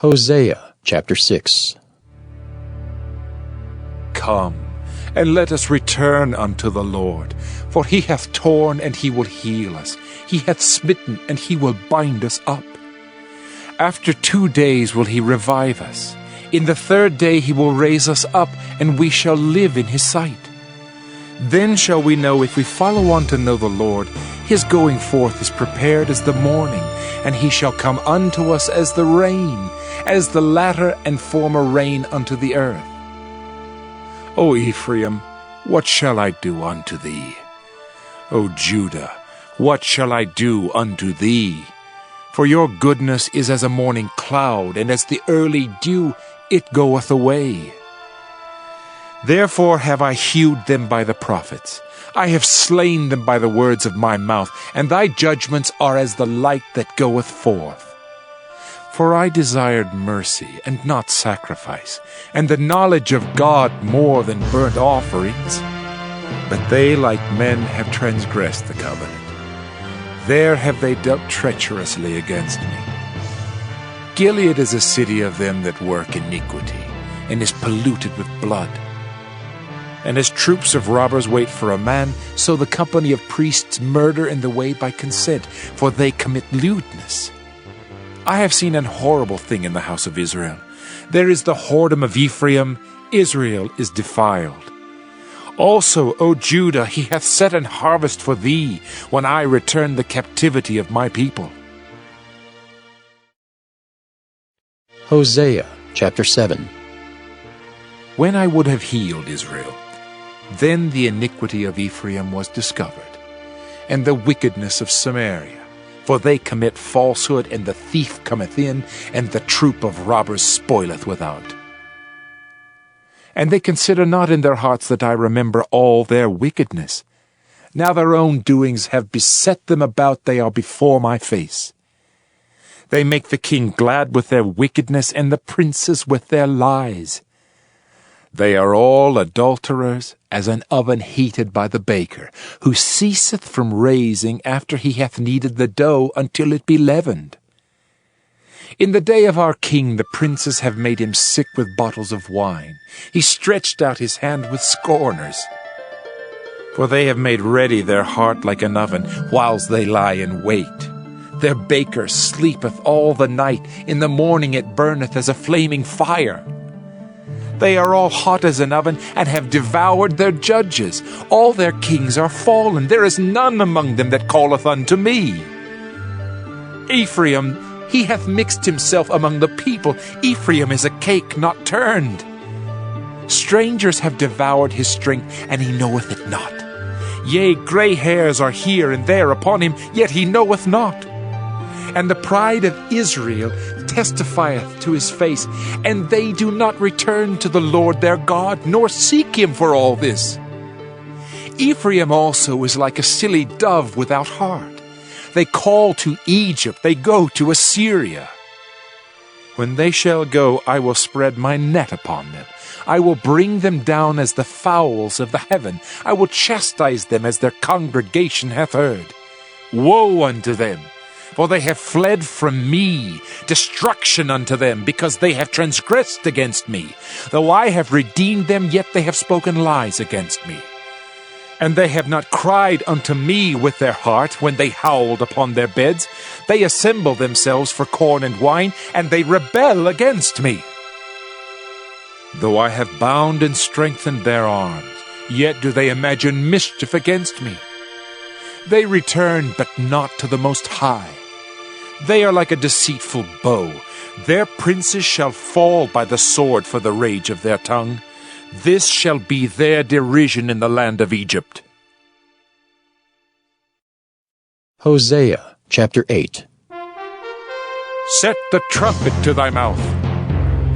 Hosea chapter 6. Come, and let us return unto the Lord. For he hath torn, and he will heal us. He hath smitten, and he will bind us up. After 2 days will he revive us. In the 3rd day he will raise us up, and we shall live in his sight. Then shall we know, if we follow on to know the Lord, his going forth is prepared as the morning, and he shall come unto us as the rain, as the latter and former rain unto the earth. O Ephraim, what shall I do unto thee? O Judah, what shall I do unto thee? For your goodness is as a morning cloud, and as the early dew it goeth away. Therefore have I hewed them by the prophets. I have slain them by the words of my mouth, and thy judgments are as the light that goeth forth. For I desired mercy, and not sacrifice, and the knowledge of God more than burnt offerings. But they, like men, have transgressed the covenant. There have they dealt treacherously against me. Gilead is a city of them that work iniquity, and is polluted with blood. And as troops of robbers wait for a man, so the company of priests murder in the way by consent, for they commit lewdness. I have seen an horrible thing in the house of Israel. There is the whoredom of Ephraim, Israel is defiled. Also, O Judah, he hath set an harvest for thee, when I return the captivity of my people. Hosea chapter 7. When I would have healed Israel, then the iniquity of Ephraim was discovered, and the wickedness of Samaria. For they commit falsehood, and the thief cometh in, and the troop of robbers spoileth without. And they consider not in their hearts that I remember all their wickedness. Now their own doings have beset them about, they are before my face. They make the king glad with their wickedness, and the princes with their lies. They are all adulterers, as an oven heated by the baker, who ceaseth from raising after he hath kneaded the dough until it be leavened. In the day of our king the princes have made him sick with bottles of wine. He stretched out his hand with scorners. For they have made ready their heart like an oven, whiles they lie in wait. Their baker sleepeth all the night, in the morning it burneth as a flaming fire. They are all hot as an oven, and have devoured their judges. All their kings are fallen. There is none among them that calleth unto me. Ephraim, he hath mixed himself among the people. Ephraim is a cake not turned. Strangers have devoured his strength, and he knoweth it not. Yea, gray hairs are here and there upon him, yet he knoweth not. And the pride of Israel testifieth to his face, and they do not return to the Lord their God, nor seek him for all this. Ephraim also is like a silly dove without heart. They call to Egypt, they go to Assyria. When they shall go, I will spread my net upon them. I will bring them down as the fowls of the heaven. I will chastise them as their congregation hath heard. Woe unto them! For they have fled from me, destruction unto them, because they have transgressed against me. Though I have redeemed them, yet they have spoken lies against me. And they have not cried unto me with their heart when they howled upon their beds. They assemble themselves for corn and wine, and they rebel against me. Though I have bound and strengthened their arms, yet do they imagine mischief against me. They return, but not to the Most High. They are like a deceitful bow. Their princes shall fall by the sword for the rage of their tongue. This shall be their derision in the land of Egypt. Hosea chapter 8. Set the trumpet to thy mouth.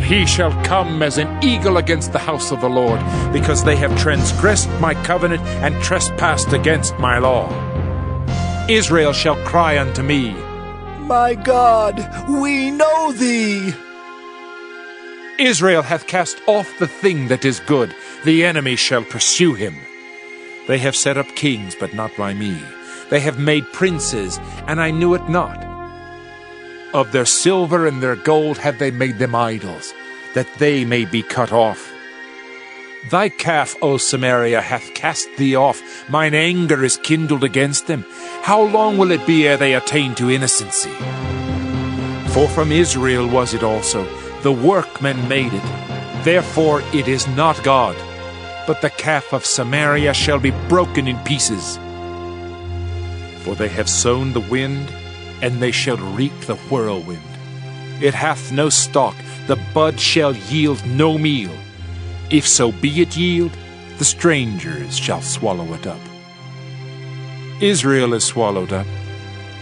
He shall come as an eagle against the house of the Lord, because they have transgressed my covenant and trespassed against my law. Israel shall cry unto me, My God, we know thee. Israel hath cast off the thing that is good. The enemy shall pursue him. They have set up kings, but not by me. They have made princes, and I knew it not. Of their silver and their gold have they made them idols, that they may be cut off. Thy calf, O Samaria, hath cast thee off. Mine anger is kindled against them. How long will it be ere they attain to innocency? For from Israel was it also, the workmen made it. Therefore it is not God, but the calf of Samaria shall be broken in pieces. For they have sown the wind, and they shall reap the whirlwind. It hath no stalk, the bud shall yield no meal. If so be it yield, the strangers shall swallow it up. Israel is swallowed up.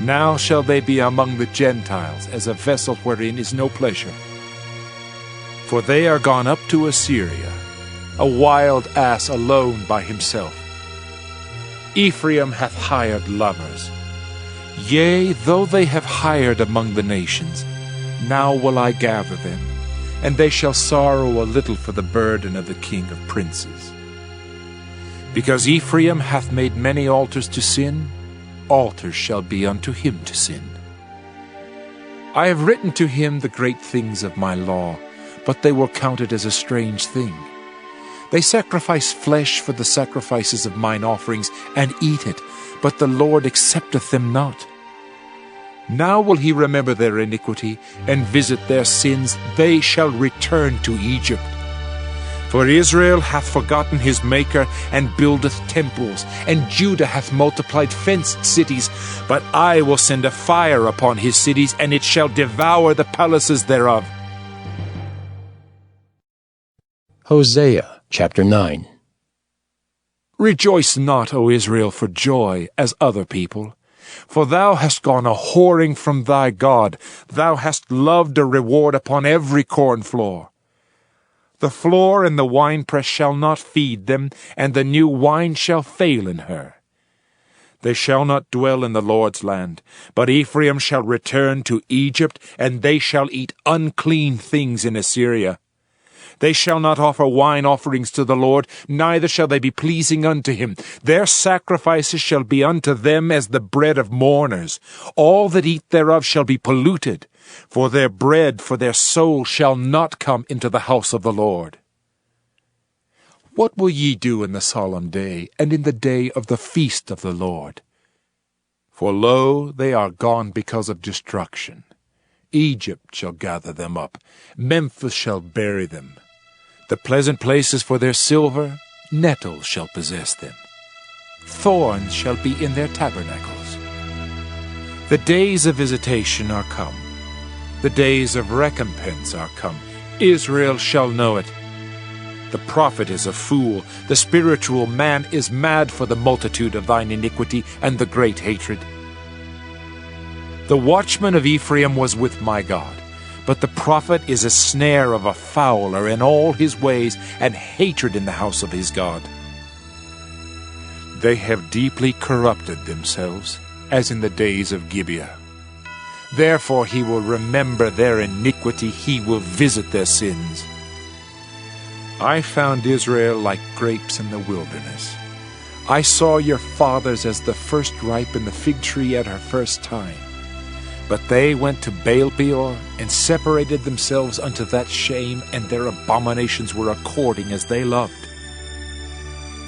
Now shall they be among the Gentiles, as a vessel wherein is no pleasure. For they are gone up to Assyria, a wild ass alone by himself. Ephraim hath hired lovers. Yea, though they have hired among the nations, now will I gather them, and they shall sorrow a little for the burden of the king of princes. Because Ephraim hath made many altars to sin, altars shall be unto him to sin. I have written to him the great things of my law, but they were counted as a strange thing. They sacrifice flesh for the sacrifices of mine offerings, and eat it, but the Lord accepteth them not. Now will he remember their iniquity, and visit their sins. They shall return to Egypt. For Israel hath forgotten his Maker, and buildeth temples, and Judah hath multiplied fenced cities. But I will send a fire upon his cities, and it shall devour the palaces thereof. Hosea chapter 9. Rejoice not, O Israel, for joy, as other people. For thou hast gone a whoring from thy God. Thou hast loved a reward upon every corn floor. The floor and the winepress shall not feed them, and the new wine shall fail in her. They shall not dwell in the Lord's land, but Ephraim shall return to Egypt, and they shall eat unclean things in Assyria. They shall not offer wine offerings to the Lord, neither shall they be pleasing unto him. Their sacrifices shall be unto them as the bread of mourners. All that eat thereof shall be polluted, for their bread for their soul shall not come into the house of the Lord. What will ye do in the solemn day, and in the day of the feast of the Lord? For lo, they are gone because of destruction. Egypt shall gather them up, Memphis shall bury them. The pleasant places for their silver, nettles shall possess them. Thorns shall be in their tabernacles. The days of visitation are come. The days of recompense are come. Israel shall know it. The prophet is a fool. The spiritual man is mad for the multitude of thine iniquity and the great hatred. The watchman of Ephraim was with my God. But the prophet is a snare of a fowler in all his ways, and hatred in the house of his God. They have deeply corrupted themselves, as in the days of Gibeah. Therefore he will remember their iniquity, he will visit their sins. I found Israel like grapes in the wilderness. I saw your fathers as the first ripe in the fig tree at her first time. But they went to Baal-peor, and separated themselves unto that shame, and their abominations were according as they loved.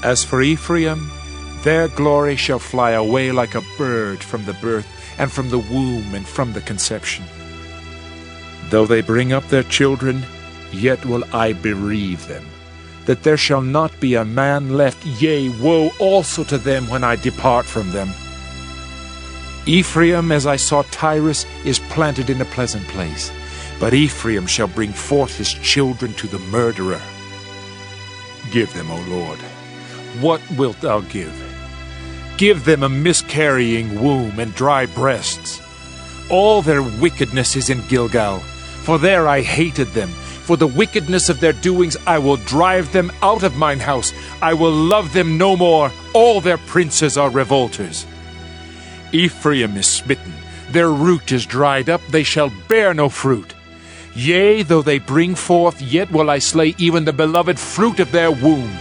As for Ephraim, their glory shall fly away like a bird from the birth, and from the womb, and from the conception. Though they bring up their children, yet will I bereave them, that there shall not be a man left. Yea, woe also to them when I depart from them. Ephraim, as I saw Tyrus, is planted in a pleasant place, but Ephraim shall bring forth his children to the murderer. Give them, O Lord. What wilt thou give? Give them a miscarrying womb and dry breasts. All their wickedness is in Gilgal, for there I hated them. For the wickedness of their doings I will drive them out of mine house. I will love them no more. All their princes are revolters. Ephraim is smitten, their root is dried up, they shall bear no fruit. Yea, though they bring forth, yet will I slay even the beloved fruit of their womb.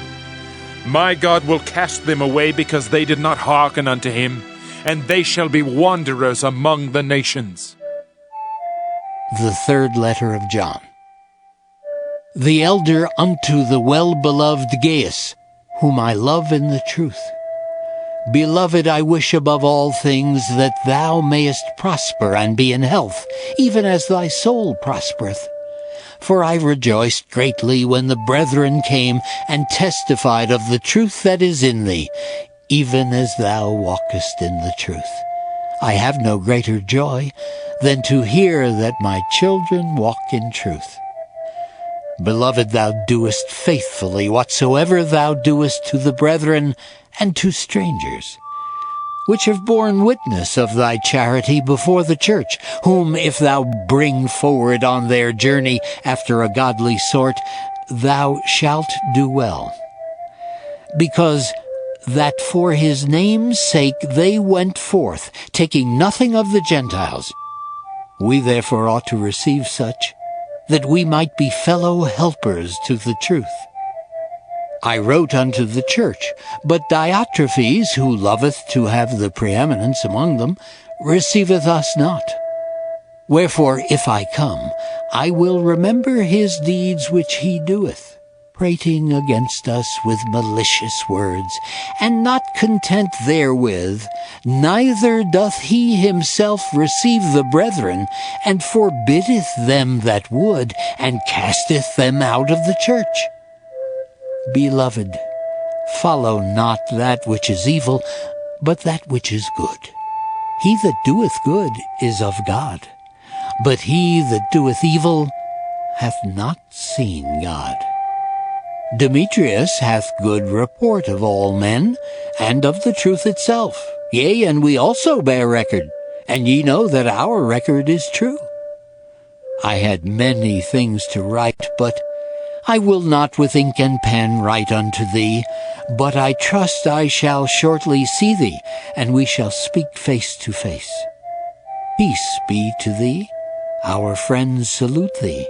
My God will cast them away, because they did not hearken unto him, and they shall be wanderers among the nations. The third letter of John. The elder unto the well-beloved Gaius, whom I love in the truth. Beloved, I wish above all things that thou mayest prosper and be in health, even as thy soul prospereth. For I rejoiced greatly when the brethren came and testified of the truth that is in thee, even as thou walkest in the truth. I have no greater joy than to hear that my children walk in truth. Beloved, thou doest faithfully whatsoever thou doest to the brethren and to strangers, which have borne witness of thy charity before the church, whom if thou bring forward on their journey after a godly sort, thou shalt do well. Because that for his name's sake they went forth, taking nothing of the Gentiles. We therefore ought to receive such, that we might be fellow helpers to the truth. I wrote unto the church, but Diotrephes, who loveth to have the preeminence among them, receiveth us not. Wherefore, if I come, I will remember his deeds which he doeth, prating against us with malicious words, and not content therewith, neither doth he himself receive the brethren, and forbiddeth them that would, and casteth them out of the church. Beloved, follow not that which is evil, but that which is good. He that doeth good is of God, but he that doeth evil hath not seen God. Demetrius hath good report of all men, and of the truth itself. Yea, and we also bear record, and ye know that our record is true. I had many things to write, but I will not with ink and pen write unto thee, but I trust I shall shortly see thee, and we shall speak face to face. Peace be to thee. Our friends salute thee.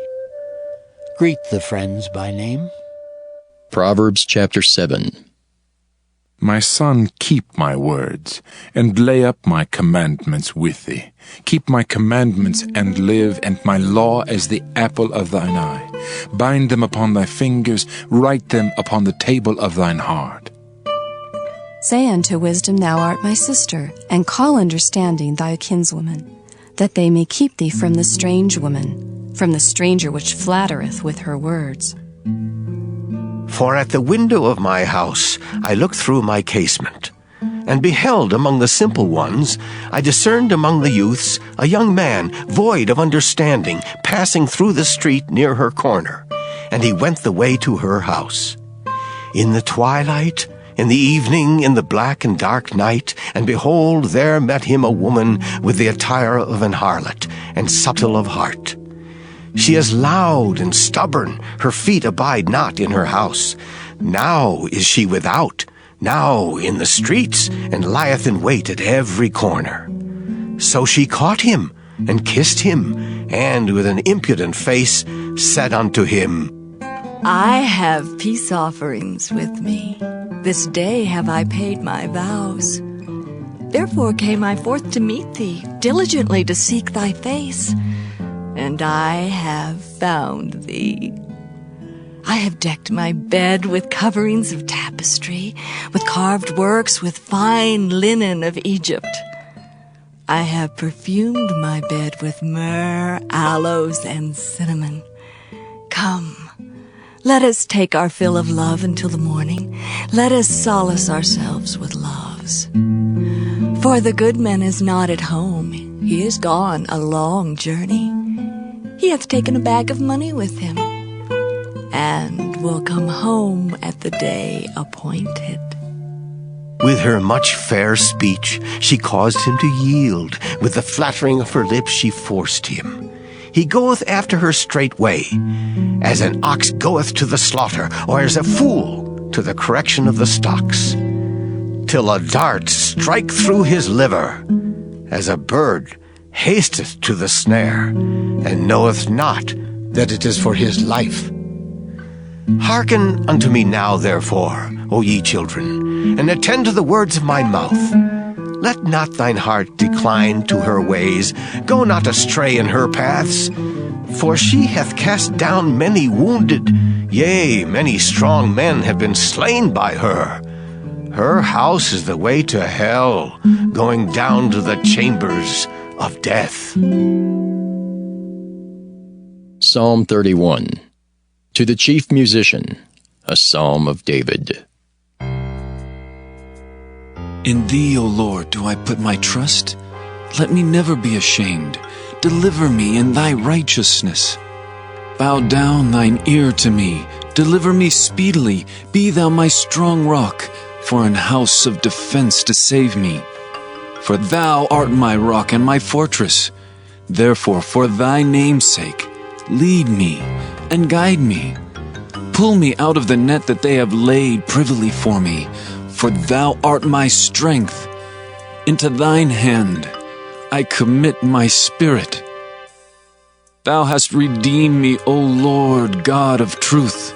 Greet the friends by name. Proverbs chapter 7. My son, keep my words, and lay up my commandments with thee. Keep my commandments and live, and my law as the apple of thine eye. Bind them upon thy fingers, write them upon the table of thine heart. Say unto wisdom, Thou art my sister, and call understanding thy kinswoman, that they may keep thee from the strange woman, from the stranger which flattereth with her words. For at the window of my house I looked through my casement, and beheld among the simple ones, I discerned among the youths a young man void of understanding, passing through the street near her corner, and he went the way to her house. In the twilight, in the evening, in the black and dark night, and behold, there met him a woman with the attire of an harlot, and subtle of heart. She is loud and stubborn, her feet abide not in her house. Now is she without, now in the streets, and lieth in wait at every corner. So she caught him, and kissed him, and with an impudent face said unto him, I have peace offerings with me. This day have I paid my vows. Therefore came I forth to meet thee, diligently to seek thy face. And I have found thee. I have decked my bed with coverings of tapestry, with carved works, with fine linen of Egypt. I have perfumed my bed with myrrh, aloes, and cinnamon. Come, let us take our fill of love until the morning. Let us solace ourselves with loves. For the good man is not at home. He is gone a long journey. He hath taken a bag of money with him, and will come home at the day appointed. With her much fair speech she caused him to yield, with the flattering of her lips she forced him. He goeth after her straightway, as an ox goeth to the slaughter, or as a fool to the correction of the stocks, till a dart strike through his liver, as a bird hasteth to the snare, and knoweth not that it is for his life. Hearken unto me now, therefore, O ye children, and attend to the words of my mouth. Let not thine heart decline to her ways. Go not astray in her paths. For she hath cast down many wounded. Yea, many strong men have been slain by her. Her house is the way to hell, going down to the chambers of death. Psalm 31. To the chief musician, a psalm of David. In thee, O Lord, do I put my trust. Let me never be ashamed. Deliver me in thy righteousness. Bow down thine ear to me. Deliver me speedily. Be thou my strong rock, for an house of defense to save me. For thou art my rock and my fortress. Therefore, for thy name's sake, lead me and guide me. Pull me out of the net that they have laid privily for me. For thou art my strength. Into thine hand I commit my spirit. Thou hast redeemed me, O Lord, God of truth.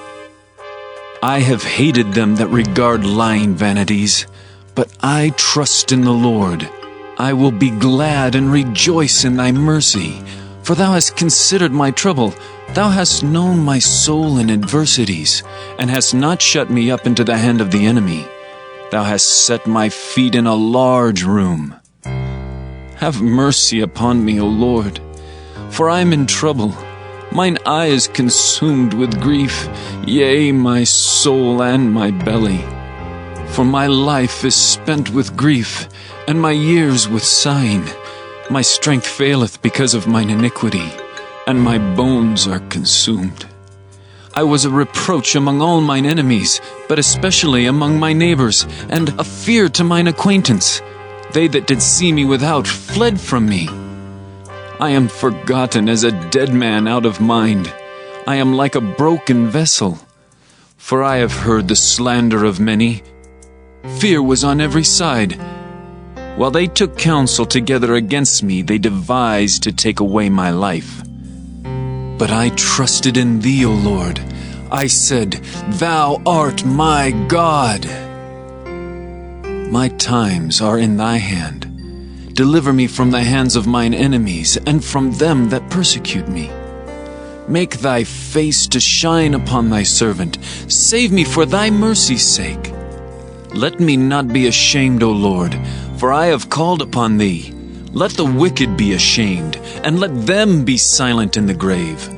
I have hated them that regard lying vanities, but I trust in the Lord. I will be glad and rejoice in thy mercy, for thou hast considered my trouble. Thou hast known my soul in adversities, and hast not shut me up into the hand of the enemy. Thou hast set my feet in a large room. Have mercy upon me, O Lord, for I am in trouble. Mine eye is consumed with grief, yea, my soul and my belly. For my life is spent with grief, and my years with sighing. My strength faileth because of mine iniquity, and my bones are consumed. I was a reproach among all mine enemies, but especially among my neighbors, and a fear to mine acquaintance. They that did see me without fled from me. I am forgotten as a dead man out of mind. I am like a broken vessel. For I have heard the slander of many. Fear was on every side. While they took counsel together against me, they devised to take away my life. But I trusted in thee, O Lord. I said, Thou art my God. My times are in thy hand. Deliver me from the hands of mine enemies, and from them that persecute me. Make thy face to shine upon thy servant. Save me for thy mercy's sake. Let me not be ashamed, O Lord, for I have called upon thee. Let the wicked be ashamed, and let them be silent in the grave.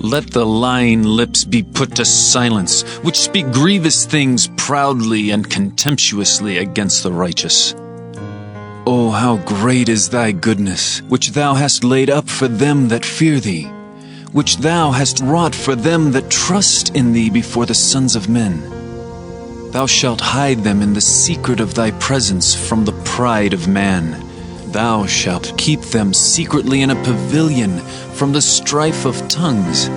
Let the lying lips be put to silence, which speak grievous things proudly and contemptuously against the righteous. O how great is thy goodness, which thou hast laid up for them that fear thee, which thou hast wrought for them that trust in thee before the sons of men. Thou shalt hide them in the secret of thy presence from the pride of man. Thou shalt keep them secretly in a pavilion from the strife of tongues.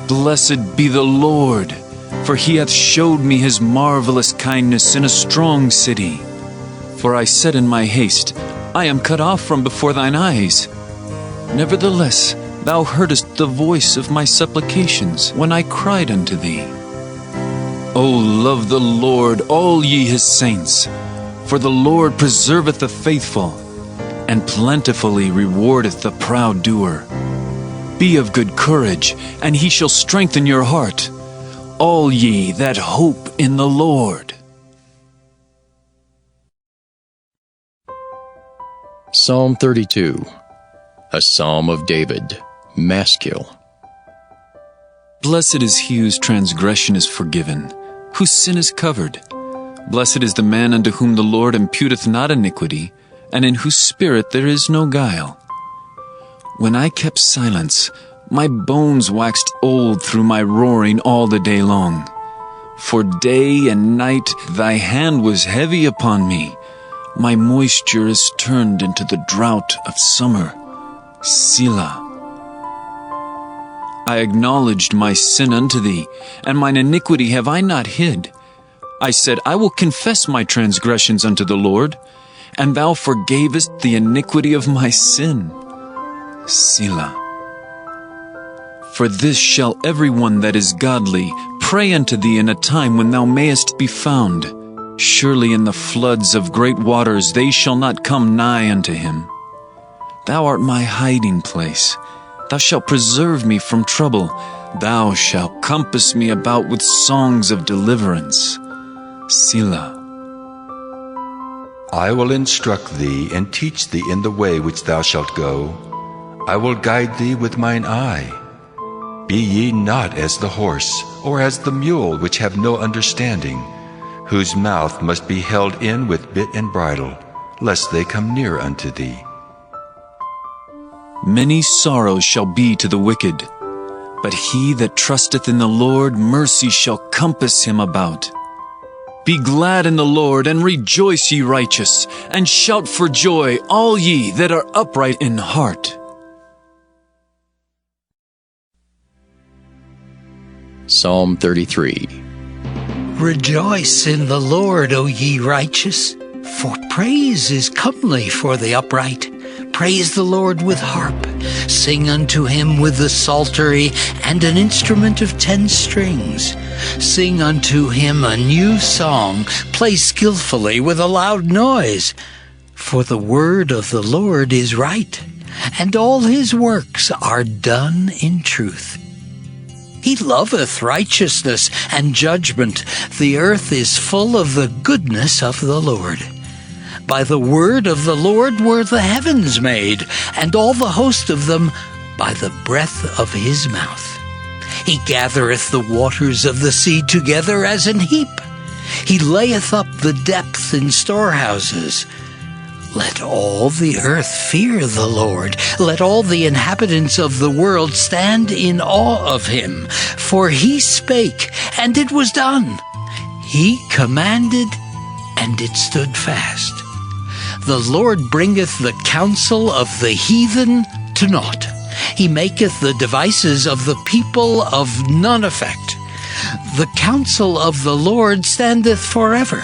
Blessed be the Lord, for he hath showed me his marvelous kindness in a strong city. For I said in my haste, I am cut off from before thine eyes. Nevertheless, thou heardest the voice of my supplications when I cried unto thee. O love the Lord, all ye his saints, for the Lord preserveth the faithful, and plentifully rewardeth the proud doer. Be of good courage, and he shall strengthen your heart, all ye that hope in the Lord. Psalm 32. A psalm of David, Maskil. Blessed is he whose transgression is forgiven, whose sin is covered. Blessed is the man unto whom the Lord imputeth not iniquity, and in whose spirit there is no guile. When I kept silence, my bones waxed old through my roaring all the day long. For day and night thy hand was heavy upon me. My moisture is turned into the drought of summer. Selah. I acknowledged my sin unto thee, and mine iniquity have I not hid. I said, I will confess my transgressions unto the Lord, and thou forgavest the iniquity of my sin. Selah. For this shall every one that is godly pray unto thee in a time when thou mayest be found. Surely in the floods of great waters they shall not come nigh unto him. Thou art my hiding place. Thou shalt preserve me from trouble. Thou shalt compass me about with songs of deliverance. Selah. I will instruct thee and teach thee in the way which thou shalt go. I will guide thee with mine eye. Be ye not as the horse, or as the mule, which have no understanding, whose mouth must be held in with bit and bridle, lest they come near unto thee. Many sorrows shall be to the wicked, but he that trusteth in the Lord, mercy shall compass him about. Be glad in the Lord, and rejoice, ye righteous, and shout for joy, all ye that are upright in heart. Psalm 33. Rejoice in the Lord, O ye righteous, for praise is comely for the upright. Praise the Lord with harp. Sing unto him with the psaltery and an instrument of 10 strings. Sing unto him a new song. Play skillfully with a loud noise. For the word of the Lord is right, and all his works are done in truth. He loveth righteousness and judgment. The earth is full of the goodness of the Lord. By the word of the Lord were the heavens made, and all the host of them by the breath of his mouth. He gathereth the waters of the sea together as an heap. He layeth up the depth in storehouses. Let all the earth fear the Lord. Let all the inhabitants of the world stand in awe of him. For he spake, and it was done. He commanded, and it stood fast. The Lord bringeth the counsel of the heathen to naught. He maketh the devices of the people of none effect. The counsel of the Lord standeth forever,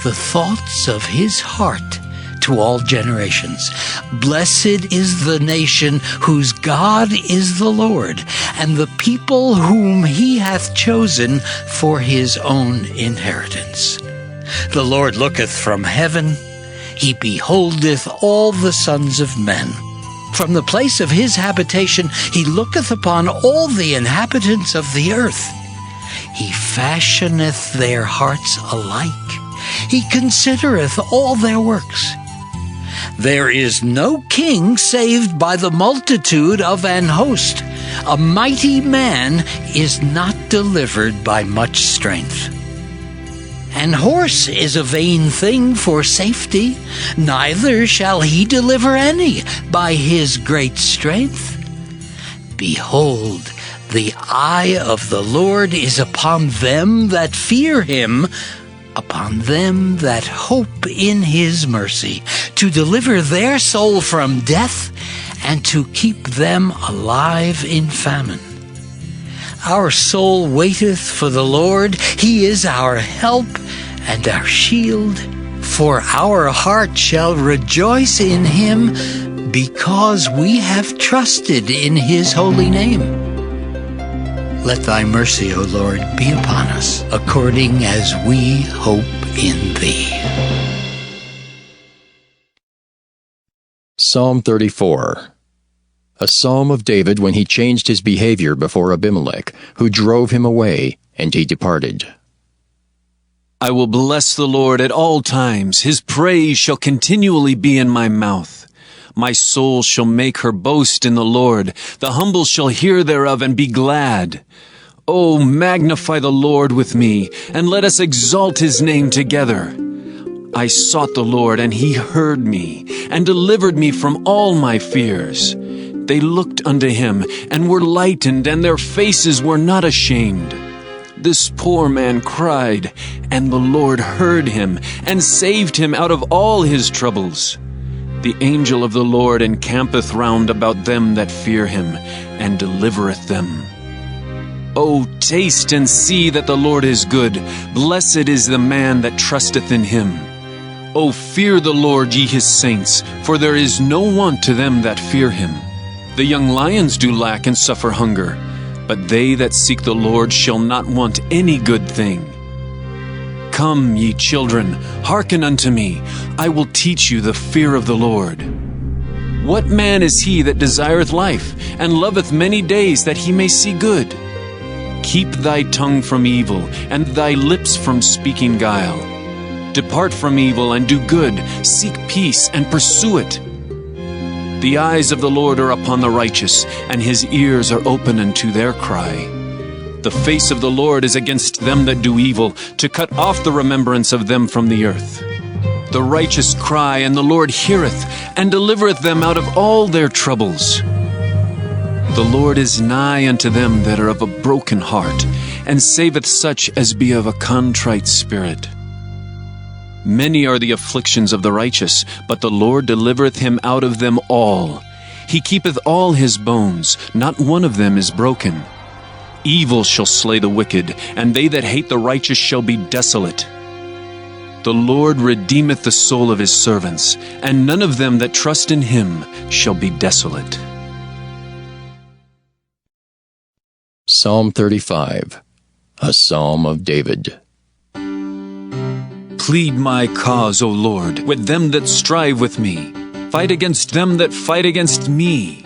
the thoughts of his heart to all generations. Blessed is the nation whose God is the Lord, and the people whom he hath chosen for his own inheritance. The Lord looketh from heaven, he beholdeth all the sons of men. From the place of his habitation he looketh upon all the inhabitants of the earth. He fashioneth their hearts alike. He considereth all their works. There is no king saved by the multitude of an host. A mighty man is not delivered by much strength. An horse is a vain thing for safety, neither shall he deliver any by his great strength. Behold, the eye of the Lord is upon them that fear him, upon them that hope in his mercy, to deliver their soul from death, and to keep them alive in famine. Our soul waiteth for the Lord. He is our help and our shield. For our heart shall rejoice in him, because we have trusted in his holy name. Let thy mercy, O Lord, be upon us, according as we hope in thee. Psalm 34. A psalm of David when he changed his behavior before Abimelech, who drove him away, and he departed. I will bless the Lord at all times. His praise shall continually be in my mouth. My soul shall make her boast in the Lord. The humble shall hear thereof and be glad. O magnify the Lord with me, and let us exalt his name together. I sought the Lord, and he heard me, and delivered me from all my fears. They looked unto him, and were lightened, and their faces were not ashamed. This poor man cried, and the Lord heard him, and saved him out of all his troubles. The angel of the Lord encampeth round about them that fear him, and delivereth them. O taste and see that the Lord is good. Blessed is the man that trusteth in him. O fear the Lord, ye his saints, for there is no want to them that fear him. The young lions do lack and suffer hunger, but they that seek the Lord shall not want any good thing. Come, ye children, hearken unto me. I will teach you the fear of the Lord. What man is he that desireth life, and loveth many days that he may see good? Keep thy tongue from evil, and thy lips from speaking guile. Depart from evil and do good, seek peace and pursue it. The eyes of the Lord are upon the righteous, and his ears are open unto their cry. The face of the Lord is against them that do evil, to cut off the remembrance of them from the earth. The righteous cry, and the Lord heareth, and delivereth them out of all their troubles. The Lord is nigh unto them that are of a broken heart, and saveth such as be of a contrite spirit. Many are the afflictions of the righteous, but the Lord delivereth him out of them all. He keepeth all his bones, not one of them is broken. Evil shall slay the wicked, and they that hate the righteous shall be desolate. The Lord redeemeth the soul of his servants, and none of them that trust in him shall be desolate. Psalm 35, a Psalm of David. Plead my cause, O Lord, with them that strive with me. Fight against them that fight against me.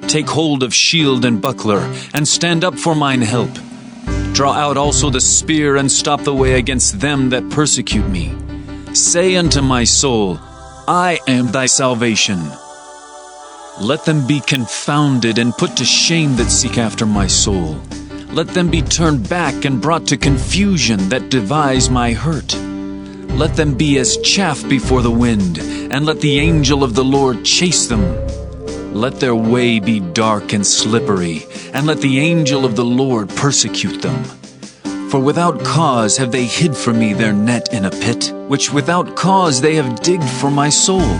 Take hold of shield and buckler, and stand up for mine help. Draw out also the spear, and stop the way against them that persecute me. Say unto my soul, I am thy salvation. Let them be confounded and put to shame that seek after my soul. Let them be turned back and brought to confusion that devise my hurt. Let them be as chaff before the wind, and let the angel of the Lord chase them. Let their way be dark and slippery, and let the angel of the Lord persecute them. For without cause have they hid for me their net in a pit, which without cause they have digged for my soul.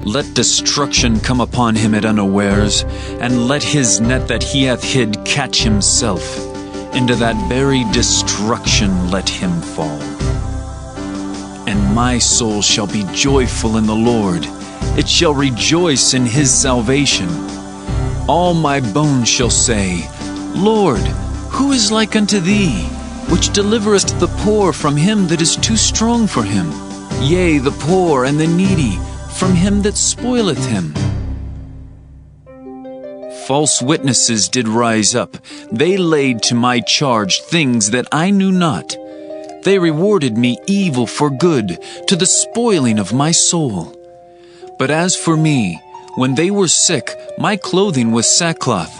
Let destruction come upon him at unawares, and let his net that he hath hid catch himself. Into that very destruction let him fall. And my soul shall be joyful in the Lord. It shall rejoice in his salvation. All my bones shall say, Lord, who is like unto thee, which deliverest the poor from him that is too strong for him? Yea, the poor and the needy from him that spoileth him. False witnesses did rise up. They laid to my charge things that I knew not. They rewarded me evil for good, to the spoiling of my soul. But as for me, when they were sick, my clothing was sackcloth.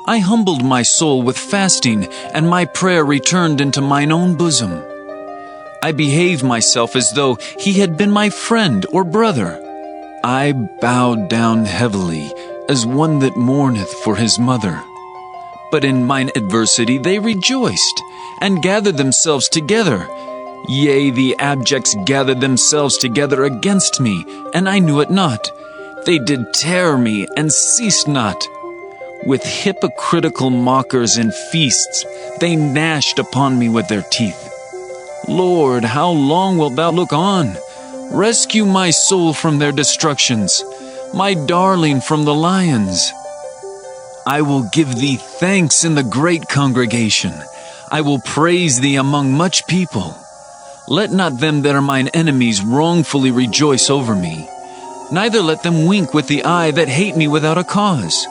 I humbled my soul with fasting, and my prayer returned into mine own bosom. I behaved myself as though he had been my friend or brother. I bowed down heavily, as one that mourneth for his mother. But in mine adversity they rejoiced, and gathered themselves together. Yea, the abjects gathered themselves together against me, and I knew it not. They did tear me, and ceased not. With hypocritical mockers and feasts, they gnashed upon me with their teeth. Lord, how long wilt thou look on? Rescue my soul from their destructions, my darling from the lions. I will give thee thanks in the great congregation. I will praise thee among much people. Let not them that are mine enemies wrongfully rejoice over me. Neither let them wink with the eye that hate me without a cause.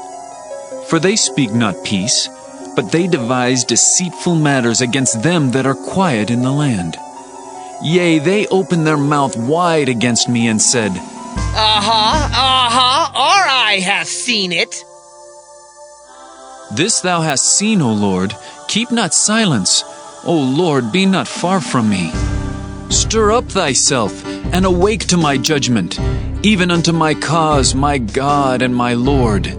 For they speak not peace, but they devise deceitful matters against them that are quiet in the land. Yea, they opened their mouth wide against me and said, Our eye hath seen it. This thou hast seen, O Lord. Keep not silence. O Lord, be not far from me. Stir up thyself, and awake to my judgment, even unto my cause, my God and my Lord.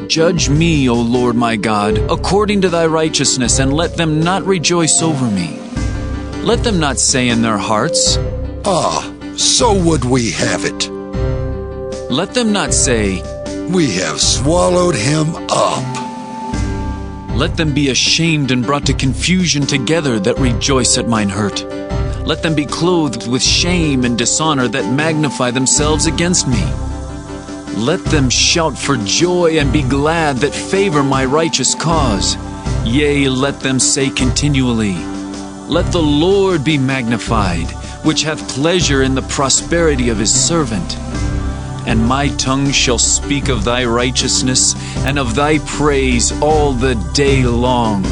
Judge me, O Lord my God, according to thy righteousness, and let them not rejoice over me. Let them not say in their hearts, So would we have it. Let them not say, We have swallowed him up. Let them be ashamed and brought to confusion together that rejoice at mine hurt. Let them be clothed with shame and dishonor that magnify themselves against me. Let them shout for joy and be glad that favor my righteous cause. Yea, let them say continually, Let the Lord be magnified, which hath pleasure in the prosperity of his servant. And my tongue shall speak of thy righteousness and of thy praise all the day long.